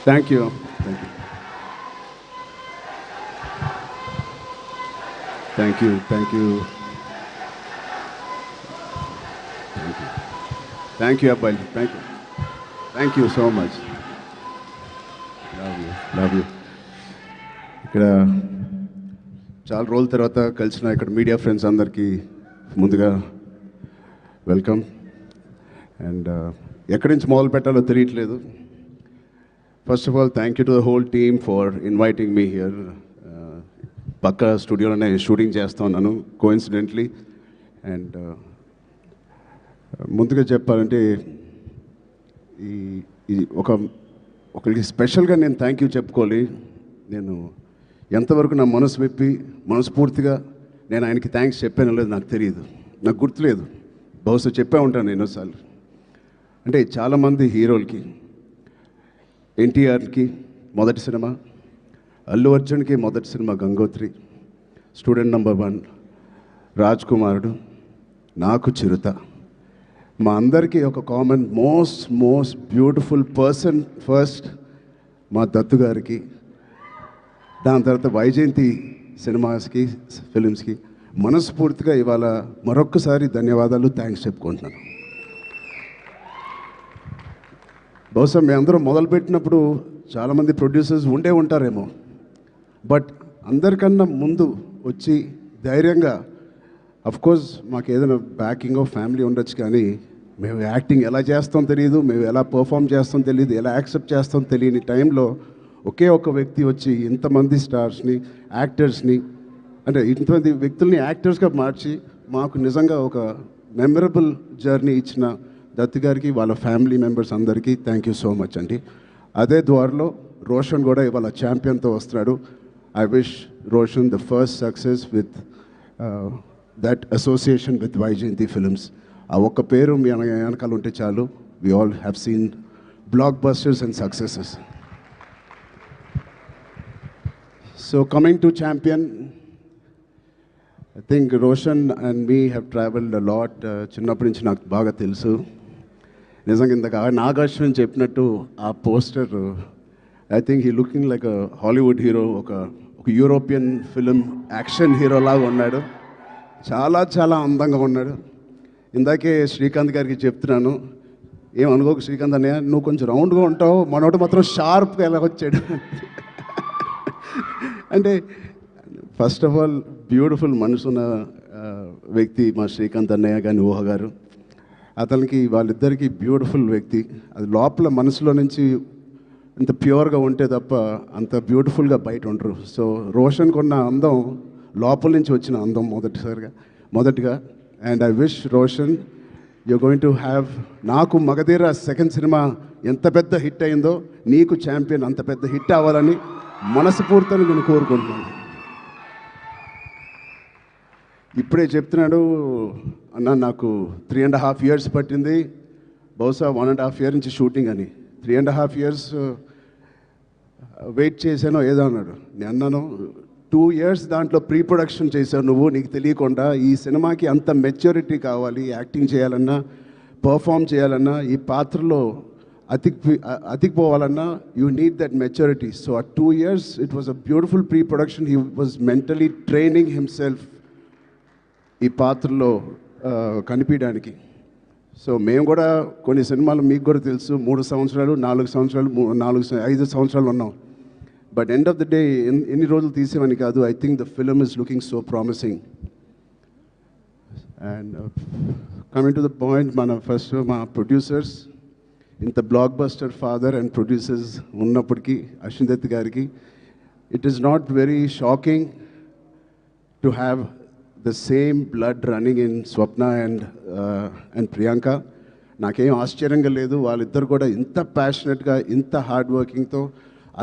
Thank you. Thank you. Thank you. Thank you అబ్బాయి. Thank you. Thank you so much. Love you. ఇక్కడ చాలా రోజుల తర్వాత కలిసిన ఇక్కడ మీడియా ఫ్రెండ్స్ అందరికీ ముందుగా వెల్కమ్. అండ్ ఎక్కడి నుంచి మొదలు పెట్టాలో తెలియట్లేదు. First of all thank you to the whole team for inviting me here. పక్క స్టూడియోలోనే షూటింగ్ చేస్తూ ఉన్నాను కోఇన్సిడెంట్లీ. అండ్ ముందుగా చెప్పాలంటే ఈ ఒకరికి స్పెషల్గా నేను థ్యాంక్ యూ చెప్పుకోవాలి. నేను ఎంతవరకు నా మనసు విప్పి మనస్ఫూర్తిగా నేను ఆయనకి థ్యాంక్స్ చెప్పానో లేదు నాకు తెలియదు, నాకు గుర్తులేదు. బహుశా చెప్పే ఉంటాను ఎన్నోసార్లు. అంటే చాలామంది హీరోలకి, ఎన్టీఆర్కి మొదటి సినిమా, అల్లు అర్జున్కి మొదటి cinema Gangotri, student number 1 Raj కుమారుడు, నాకు చిరుత. మా అందరికీ ఒక common most beautiful person first మా దత్తు గారికి, దాని తర్వాత వైజయంతి సినిమాస్కి ఫిలిమ్స్కి మనస్ఫూర్తిగా ఇవాళ మరొక్కసారి ధన్యవాదాలు, థ్యాంక్స్ చెప్పుకుంటున్నాను. బహుశా మీ అందరూ మొదలుపెట్టినప్పుడు చాలామంది ప్రొడ్యూసర్స్ ఉండే ఉంటారేమో, బట్ అందరికన్నా ముందు వచ్చి ధైర్యంగా, అఫ్కోర్స్ మాకు ఏదైనా బ్యాకింగ్ ఆఫ్ ఫ్యామిలీ ఉండొచ్చు, కానీ మేము యాక్టింగ్ ఎలా చేస్తాం తెలియదు, మేము ఎలా పర్ఫామ్ చేస్తాం తెలియదు, ఎలా యాక్సెప్ట్ చేస్తాం తెలియని టైంలో ఒకే ఒక వ్యక్తి వచ్చి ఇంతమంది స్టార్స్ని, యాక్టర్స్ని, అంటే ఇంతమంది వ్యక్తుల్ని యాక్టర్స్గా మార్చి మాకు నిజంగా ఒక మెమరబుల్ జర్నీ ఇచ్చిన దత్తు గారికి, వాళ్ళ ఫ్యామిలీ మెంబర్స్ అందరికీ థ్యాంక్ యూ సో మచ్ అండి. అదే ద్వారలో రోషన్ కూడా ఇవాళ ఛాంపియన్తో వస్తున్నాడు. I wish Roshan the first success with that association with Vyjayanthi films. ఆ ఒక్క పేరు మీ వెనకాల ఉంటే చాలు. We all have seen blockbusters and successes. So coming to champion, I think Roshan and me have travelled a lot. చిన్నప్పటి నుంచి నాకు బాగా తెలుసు. నిజంగా ఇంతగా నాగార్జున చెప్పినట్టు ఆ poster, I think he looking like a Hollywood hero, ఒక యూరోపియన్ ఫిలిం యాక్షన్ హీరో లాగా ఉన్నాడు. చాలా అందంగా ఉన్నాడు. ఇందాకే శ్రీకాంత్ గారికి చెప్తున్నాను, ఏమనుకోకు శ్రీకాంత్ అన్నయ్య, నువ్వు కొంచెం రౌండ్గా ఉంటావు, మనోడు మాత్రం షార్ప్గా ఎలా వచ్చాడు. అంటే ఫస్ట్ ఆఫ్ ఆల్ బ్యూటిఫుల్ మనసున్న వ్యక్తి మా శ్రీకాంత్ అన్నయ్య కానీ ఊహ గారు. అతనికి వాళ్ళిద్దరికీ బ్యూటిఫుల్ వ్యక్తి. అది లోపల మనసులో నుంచి ఇంత ప్యూర్గా ఉంటే తప్ప అంత బ్యూటిఫుల్గా బయట ఉండరు. సో రోషన్కి ఉన్న అందం లోపల నుంచి వచ్చిన అందం మొదటిగా. And I wish Roshan you going to have, నాకు మగధీర సెకండ్ సినిమా ఎంత పెద్ద హిట్ అయిందో నీకు ఛాంపియన్ అంత పెద్ద హిట్ అవ్వాలని మనస్ఫూర్తిని నేను కోరుకుంటున్నాను. ఇప్పుడే చెప్తున్నాడు అన్న, నాకు 3.5 years పట్టింది, బహుశా 1.5 year నుంచి షూటింగ్ అని. 3.5 years వెయిట్ చేశానో ఏదో అన్నాడు. నేను అన్నాను 2 years దాంట్లో ప్రీ ప్రొడక్షన్ చేశావు నువ్వు, నీకు తెలియకుండా. ఈ సినిమాకి అంత మెచ్యూరిటీ కావాలి, యాక్టింగ్ చేయాలన్నా, పర్ఫామ్ చేయాలన్నా, ఈ పాత్రలో అతికిపోవాలన్నా, you need that maturity. So ah 2 years it was a beautiful pre production. He was mentally training himself ఈ పాత్రలో కనిపించడానికి. సో మేము కూడా కొన్ని సినిమాలు మీకు కూడా తెలుసు 3 సంవత్సరాలు 4 సంవత్సరాలు 5 సంవత్సరాలు ఉన్నాం. But end of the day ఎన్ని రోజులు తీసేవని కాదు. I think the film is looking so promising. And coming to the point, మా ప్రొడ్యూసర్స్, ఇంత block buster father and producers ఉన్నప్పటికీ అశ్విన్ దత్ గారికి it is not very shocking to have the same blood running in Swapna and Priyanka. నాకేం ఆశ్చర్యంగా లేదు. వాళ్ళిద్దరు కూడా ఇంత ప్యాషనెట్గా, ఇంత హార్డ్ వర్కింగ్తో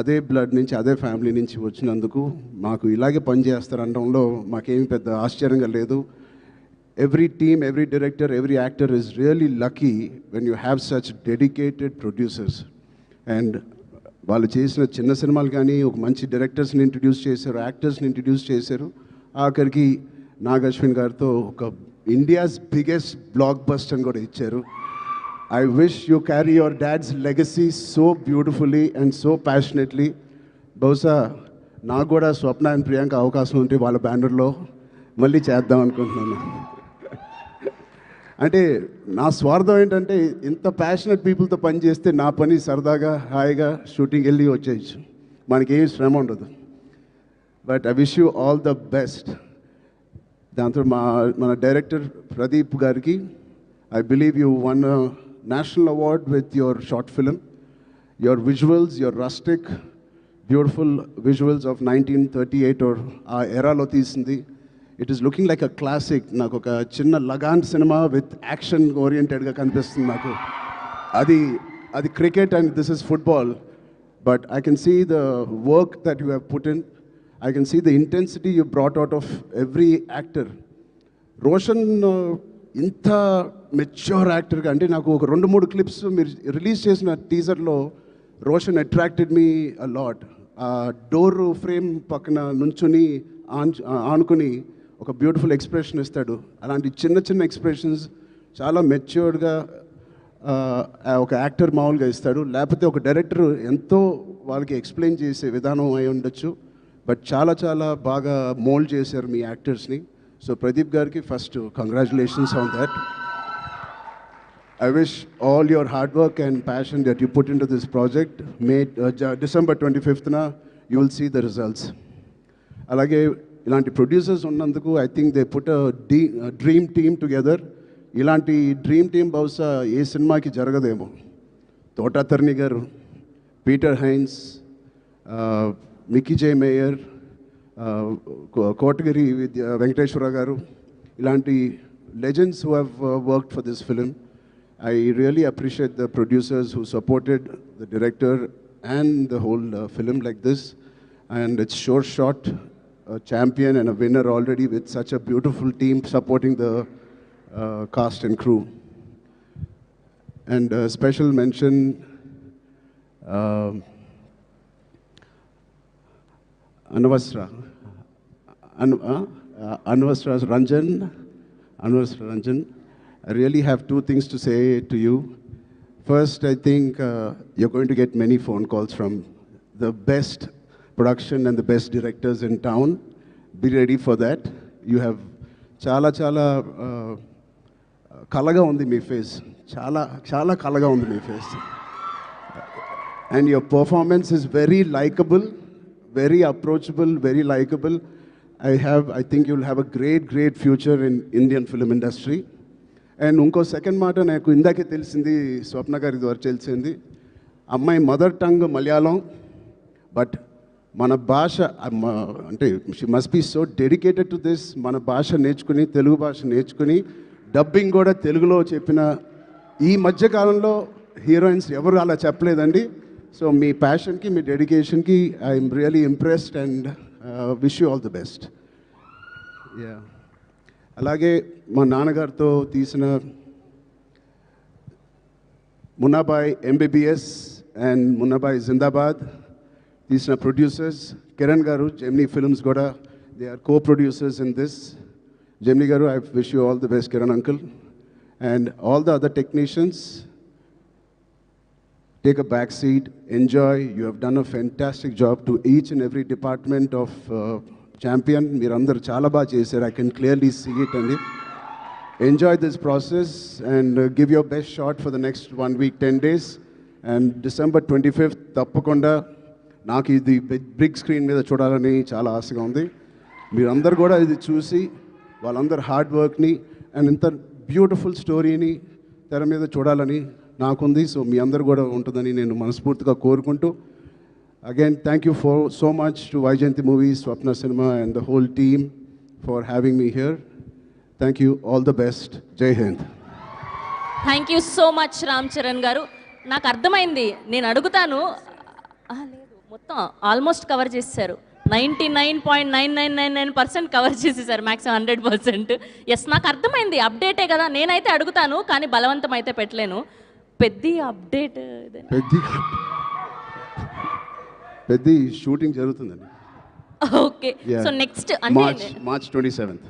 అదే బ్లడ్ నుంచి, అదే ఫ్యామిలీ నుంచి వచ్చినందుకు మాకు ఇలాగే పనిచేస్తారనడంలో మాకేమి పెద్ద ఆశ్చర్యంగా లేదు. Every team, every director, every actor is really lucky when you have such dedicated producers. And వాళ్ళు చేసిన చిన్న సినిమాలు కానీ ఒక మంచి డైరెక్టర్స్ని ఇంట్రడ్యూస్ చేశారు, యాక్టర్స్ని ఇంట్రడ్యూస్ చేశారు. ఆఖరికి నాగ్ అశ్విన్ గారితో ఒక ఇండియాస్ బిగ్గెస్ట్ బ్లాక్ బస్టర్ అని కూడా ఇచ్చారు. I wish you carry your dad's legacy so beautifully and so passionately. బహుశా నాకు కూడా స్వప్న అండ్ ప్రియాంక అవకాశం ఉంటే వాళ్ళ బ్యానర్లో మళ్ళీ చేద్దాం అనుకుంటున్నాను. అంటే నా స్వార్థం ఏంటంటే ఇంత ప్యాషనెట్ పీపుల్తో పని చేస్తే నా పని సరదాగా హాయిగా షూటింగ్ వెళ్ళి వచ్చేయచ్చు, మనకేం శ్రమ ఉండదు. But I wish you all the best. దాంతో మన డైరెక్టర్ ప్రదీప్ గారికి, I believe you won a national award with your short film. Your visuals, your rustic, beautiful visuals of 1938 or era lo teesindi. It is looking like a classic. Naku oka chinna Lagan cinema with action oriented ga kanipistundi naku. Adi cricket and this is football. But I can see the work that you have put in. I can see the intensity you brought out of every actor. Roshan ఇంత mature యాక్టర్గా, అంటే నాకు ఒక 2-3 clips మీరు release చేసిన టీజర్లో Roshan attracted me a lot. ఆ door frame పక్కన నుంచుని ఆనుకుని ఒక బ్యూటిఫుల్ ఎక్స్ప్రెషన్ ఇస్తాడు. అలాంటి చిన్న చిన్న ఎక్స్ప్రెషన్స్ చాలా మెచ్యూర్డ్గా ఒక యాక్టర్ మామూలుగా ఇస్తాడు. లేకపోతే ఒక డైరెక్టర్ ఎంతో వాళ్ళకి ఎక్స్ప్లెయిన్ చేసే విధానం అయి ఉండొచ్చు. బట్ చాలా చాలా బాగా మోల్డ్ చేశారు మీ యాక్టర్స్ని. So Pradeep Garki, first congratulations on that. I wish all your hard work and passion that you put into this project, December 25th na you will see the results. Alage ilanti producers unnanduku I think they put a dream team together. Ilanti dream team bahusha ఏ సినిమాకి జరగదేమో. తోటా తర్ని గారు, Peter Heinz, Mickey జే mayor, Kotagiri Venkateswara గారు, ఇలాంటి legends who have worked for this film. I really appreciate the producers who supported the director and the whole film like this. And it's sure shot, a champion and a winner already with such a beautiful team supporting the cast and crew. And special mention Anvasra Ranjan. I really have 2 things to say to you. First, I think you're going to get many phone calls from the best production and the best directors in town. Be ready for that. You have chala kalaga undi me face. Chala kalaga undi me face. And your performance is very likable, very approachable, very likable. I think you'll have a great future in Indian film industry. And unko second మాట నాకు ఇందాకే తెలిసింది, స్వప్న గారి ద్వారా తెలిసింది. అమ్మాయి mother tongue Malayalam, but మన భాష అంటే she must be so dedicated to this. మన భాష నేర్చుకుని, తెలుగు భాష నేర్చుకుని డబ్బింగ్ కూడా తెలుగులో చెప్పిన ఈ మధ్యకాలంలో హీరోయిన్స్ ఎవరు అలా చెప్పలేదండి. సో మీ ప్యాషన్కి, మీ డెడికేషన్కి I'm really impressed and wish you all the best. Yeah, అలాగే మా నాన్నగారితో తీసిన మున్నాబాయ్ ఎంబీబీఎస్ అండ్ మున్నాబాయ్ జిందాబాద్ తీసిన producers Kiran garu, Gemini films కూడా they are co-producers in this. Gemini garu, I wish you all the best Kiran uncle. And all the other technicians, take a back seat, enjoy. You have done a fantastic job to each and every department of Champion. Meerandaru chala baa chesaru. I can clearly see it. And enjoy this process and give your best shot for the next 1 week, 10 days. And December 25th, తప్పకుండా నాకు ఇది big screen మీద చూడాలని చాలా ఆశగా ఉంది. మీరందరూ కూడా ఇది చూసి వాళ్ళందరూ హార్డ్ వర్క్ని అండ్ ఇంత బ్యూటిఫుల్ స్టోరీని తెర మీద చూడాలని నాకుంది. సో మీ అందరు కూడా ఉంటుందని నేను మనస్ఫూర్తిగా కోరుకుంటూ, again thank you so much to Vyjayanthi movies, Swapna cinema and the whole team for having me here. Thank you, all the best. Jai Hind. Thank you so much Ram Charan garu. నాకు అర్థమైంది, నేను అడుగుతాను. లేదు, మొత్తం ఆల్మోస్ట్ కవర్ చేసేసారు. 99.9999% కవర్ చేసేసారు, మ్యాక్సిమం 100%. ఎస్, నాకు అర్థమైంది, అప్డేటే కదా. నేనైతే అడుగుతాను కానీ బలవంతం అయితే పెట్టలేను. పెద్ద అప్డేట్, పెద్ద షూటింగ్ జరుగుతుందండి. ఓకే, సో నెక్స్ట్ అంటే మార్చ్ 27th.